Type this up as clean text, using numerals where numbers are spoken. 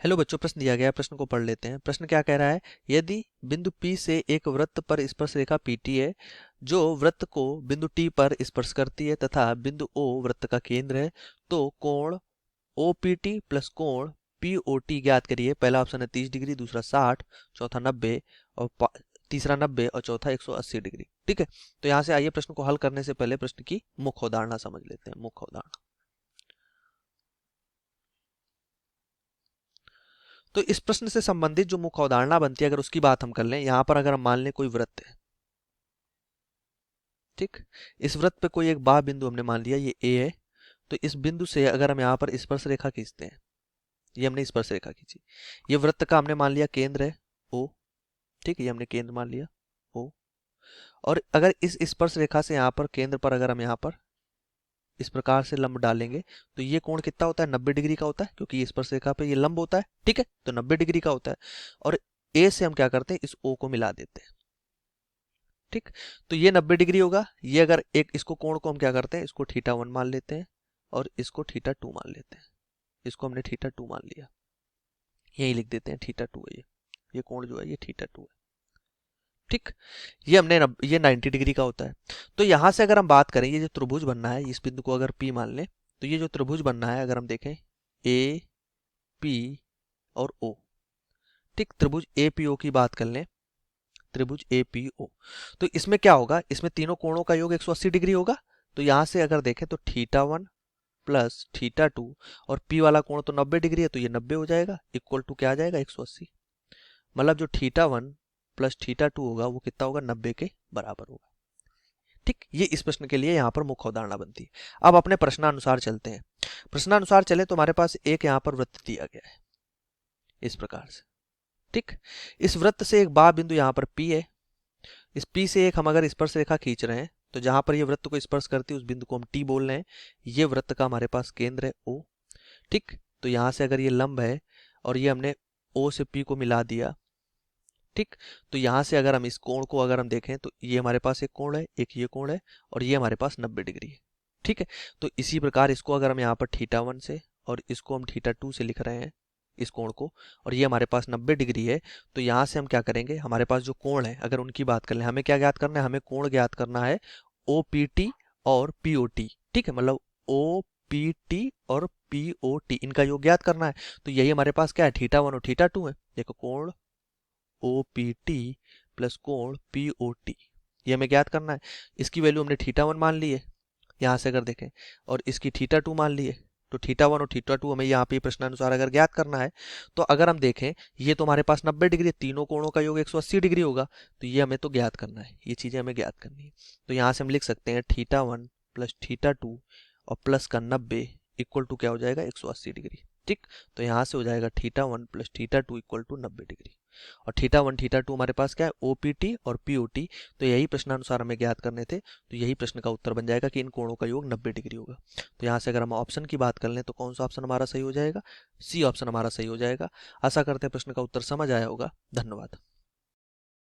Hello बच्चों, प्रश्न दिया गया है, प्रश्न को पढ़ लेते हैं। प्रश्न क्या कह रहा है? यदि बिंदु P से एक वृत्त पर स्पर्श रेखा PT है जो वृत्त को बिंदु T पर स्पर्श करती है तथा बिंदु O वृत्त का केंद्र है, तो कोण OPT प्लस कोण POT ज्ञात करिए। पहला ऑप्शन है 30 डिग्री, दूसरा 60, चौथा 90 और तीसरा 90 और चौथा 180 डिग्री। ठीक है, तो यहाँ से आइए प्रश्न को हल करने से पहले प्रश्न की मुख्य अवधारणा समझ लेते हैं। मुख्य अवधारणा, तो इस प्रश्न से संबंधित जो मुख्य अवधारणा बनती है, अगर उसकी बात हम कर लें, यहाँ पर अगर हम मान लें कोई वृत्त है, ठीक, इस वृत्त पे कोई एक बाह्य बिंदु हमने मान लिया ये A है, तो इस बिंदु से अगर हम यहाँ पर स्पर्श रेखा खींचते हैं, ये हमने स्पर्श रेखा खींची, ये वृत्त का हमने मान लिया केंद्र है O, ठीक है, ये हमने केंद्र मान लिया O। और अगर इस स्पर्श रेखा से यहाँ पर केंद्र पर अगर हम यहाँ पर इस प्रकार से लंब डालेंगे तो ये कोण कितना होता है? 90 डिग्री का होता है, क्योंकि ये स्पर्श रेखा पे ये लंब होता है, ठीक है, तो 90 डिग्री का होता है। और A से हम क्या करते हैं, इस O को मिला देते हैं, ठीक, तो ये 90 डिग्री होगा। ये अगर एक इसको कोण को हम क्या करते हैं, इसको θ1 मान लेते हैं और इसको θ2 मान लेते हैं। इसको हमने θ2 मान लिया, यही लिख देते हैं θ2 है ये कोण जो है ये θ2 है, ठीक। ये हमने ये 90 डिग्री का होता है। तो यहां से अगर हम बात करें, ये जो त्रिभुज बनना है, इस बिंदु को अगर P मान लें, तो ये जो त्रिभुज बनना है, अगर हम देखें A P और O, ठीक, त्रिभुज APO की बात कर लें, त्रिभुज APO, तो इसमें क्या होगा, इसमें तीनों कोणों का योग 180 डिग्री होगा। तो यहां से अगर देखें तो θ1 प्लस θ2 और P वाला कोण तो 90 डिग्री है, तो ये 90 हो जाएगा, इक्वल टू क्या आ जाएगा, 180। मतलब जो θ1 प्लस θ2 होगा वो कितना होगा, 90 के बराबर होगा, ठीक। ये इस प्रश्न के लिए यहाँ पर मुख्य अवधारणा बनती है। अब अपने प्रश्नानुसार चलते हैं। प्रश्नानुसार चले तो हमारे पास एक यहाँ पर वृत्त दिया गया है इस प्रकार से, ठीक। इस वृत्त से एक बाह्य बिंदु यहाँ पर P है। इस P से एक हम अगर स्पर्श रेखा खींच रहे हैं, तो जहां पर ये वृत्त को स्पर्श करती है उस बिंदु को हम T बोल रहे हैं। ये वृत्त का हमारे पास केंद्र है O, ठीक। तो यहां से अगर ये लंब है और ये हमने O से P को मिला दिया, ठीक, तो यहां से अगर हम इस कोण को अगर हम देखें तो ये हमारे पास एक कोण है, एक ये कोण है और ये हमारे पास 90 डिग्री है, ठीक है। तो इसी प्रकार इसको अगर हम यहाँ पर θ1 से और इसको हम θ2 से लिख रहे हैं इस कोण को, और ये हमारे पास 90 डिग्री है, तो यहाँ से हम क्या करेंगे, हमारे पास जो कोण है अगर उनकी बात कर लें, हमें क्या ज्ञात करना है, हमें कोण ज्ञात करना है OPT और POT, ठीक है, मतलब OPT और POT इनका योग ज्ञात करना है। तो यही हमारे पास क्या है, θ1 और θ2 है। देखो कोण OPT प्लस कोण POT ये हमें ज्ञात करना है। इसकी वैल्यू हमने θ1 मान ली है यहाँ से अगर देखें, और इसकी θ2 मान ली है, तो θ1 और θ2 हमें यहाँ पे प्रश्नानुसार अगर ज्ञात करना है, तो अगर हम देखें ये तो हमारे पास 90 डिग्री है, तीनों कोणों का योग 180 डिग्री होगा, तो ये हमें तो ज्ञात करना है, ये चीजें हमें ज्ञात करनी है। तो यहाँ से हम लिख सकते हैं θ1 प्लस θ2 और प्लस का 90 इक्वल टू क्या हो जाएगा, 180 डिग्री, ठीक। तो यहाँ से हो जाएगा θ1 प्लस θ2 इक्वल टू 90 डिग्री। और θ1 θ2 हमारे पास क्या है, OPT और POT, तो यही प्रश्नानुसार हमें ज्ञात करने थे। तो यही प्रश्न का उत्तर बन जाएगा कि इन कोणों का योग 90 डिग्री होगा। तो यहाँ से अगर हम ऑप्शन की बात कर लें तो कौन सा ऑप्शन हमारा सही हो जाएगा, C ऑप्शन हमारा सही हो जाएगा। आशा करते हैं प्रश्न का उत्तर समझ आया होगा। धन्यवाद।